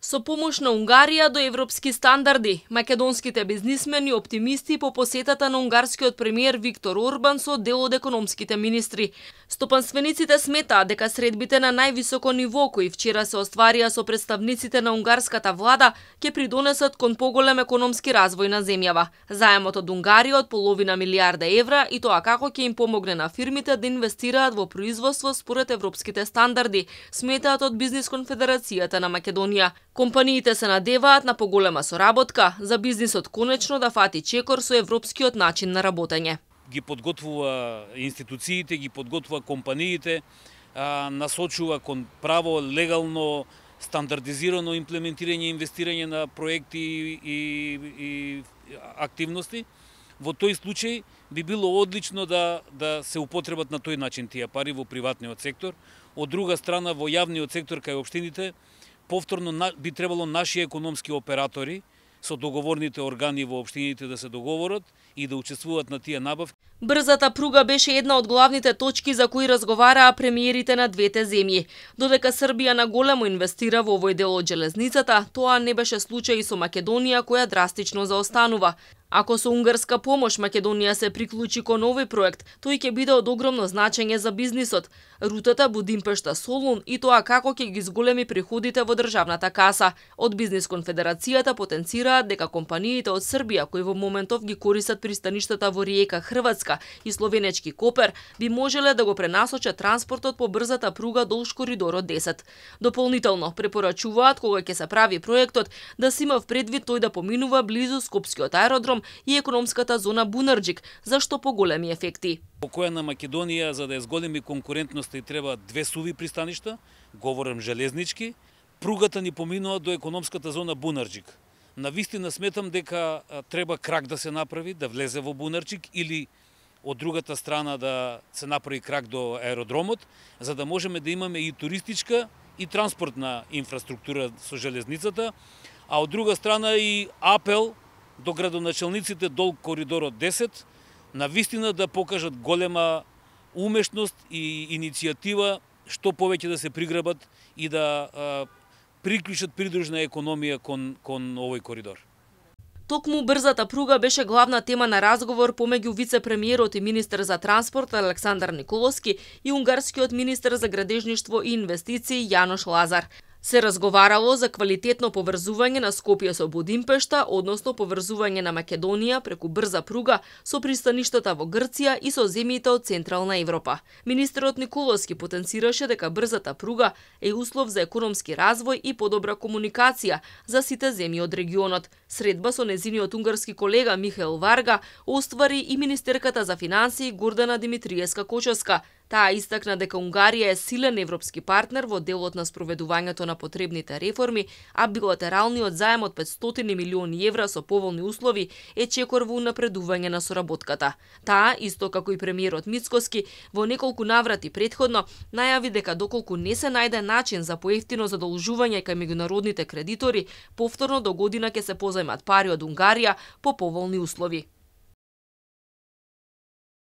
Со помош на Унгарија до европски стандарди, македонските бизнисмени оптимисти по посетата на унгарскиот премиер Виктор Орбан со дел од економските министри. Стопанствениците сметаат дека средбите на највисоко ниво кои вчера се остварија со представниците на унгарската влада ќе придонесат кон поголем економски развој на земјава. Заемот од Унгарија од половина милиарда евра и тоа како ќе им помогне на фирмите да инвестираат во производство според европските стандарди, сметаат од Бизнис конфедерацијата на Македонија. Компаниите се надеваат на поголема соработка за бизнисот конечно да фати чекор со европскиот начин на работење. Ги подготвува институциите, ги подготвува компаниите, насочува кон право, легално, стандардизирано имплементирање и инвестирање на проекти и активности. Во тој случај би било одлично да се употребат на тој начин тие пари во приватниот сектор. Од друга страна, во јавниот сектор кај општините, повторно би требало наши економски оператори со договорните органи во општините да се договорат и да учествуваат на тие набавки. Брзата пруга беше една од главните точки за кои разговараа премиерите на двете земји. Додека Србија на големо инвестира во овој дел од железницата, тоа не беше случај и со Македонија која драстично заостанува. Ако со унгарска помош Македонија се приклучи кон овој проект, тој ќе биде од огромно значење за бизнисот. Рутата Будимпешта-Солун и тоа како ќе ги зголеми приходите во државната каса. Од Бизнис конфедерацијата потенцираат дека компаниите од Србија кои во моментов ги користат пристаништата во Риека, Хрватска и словенечки Копер би можеле да го пренасочат транспортот по брзата пруга долж коридорот 10. Дополнително препорачуваат кога ќе се прави проектот да се има в предвид тој да поминува близу Скопскиот аеродром и економската зона Бунарџик, зашто поголеми ефекти. По која на Македонија, за да ја зголеми конкурентноста, и треба две суви пристаништа, говорам железнички, пругата ни поминува до економската зона Бунарџик. Навистина сметам дека треба крак да се направи, да влезе во Бунарџик или од другата страна да се направи крак до аеродромот, за да можеме да имаме и туристичка и транспортна инфраструктура со железницата, а од друга страна и апел до градоначалниците долг коридорот 10, навистина да покажат голема умешност и иницијатива што повеќе да се приграбат и да приклучат придружна економија кон овој коридор. Токму брзата пруга беше главна тема на разговор помеѓу вице-премиерот и министер за транспорт Александар Николовски и унгарскиот министер за градежништво и инвестиции Јанош Лазар. Се разговарало за квалитетно поврзување на Скопје со Будимпешта, односно поврзување на Македонија преку брза пруга со пристаништата во Грција и со земјите од Централна Европа. Министерот Николовски потенцираше дека брзата пруга е услов за економски развој и подобра комуникација за сите земји од регионот. Средба со незиниот унгарски колега Михаел Варга оствари и министерката за финансии Гордана Димитриевска-Кочовска. Таа истакна дека Унгарија е силен европски партнер во делот на спроведувањето на потребните реформи, а билатералниот заем од 500 милиони евра со поволни услови е чекор во унапредување на соработката. Таа, исто како и премиерот Мицкоски, во неколку наврати претходно најави дека доколку не се најде начин за поевтино задолжување кај меѓународните кредитори, повторно до година ќе се позајмат пари од Унгарија по поволни услови.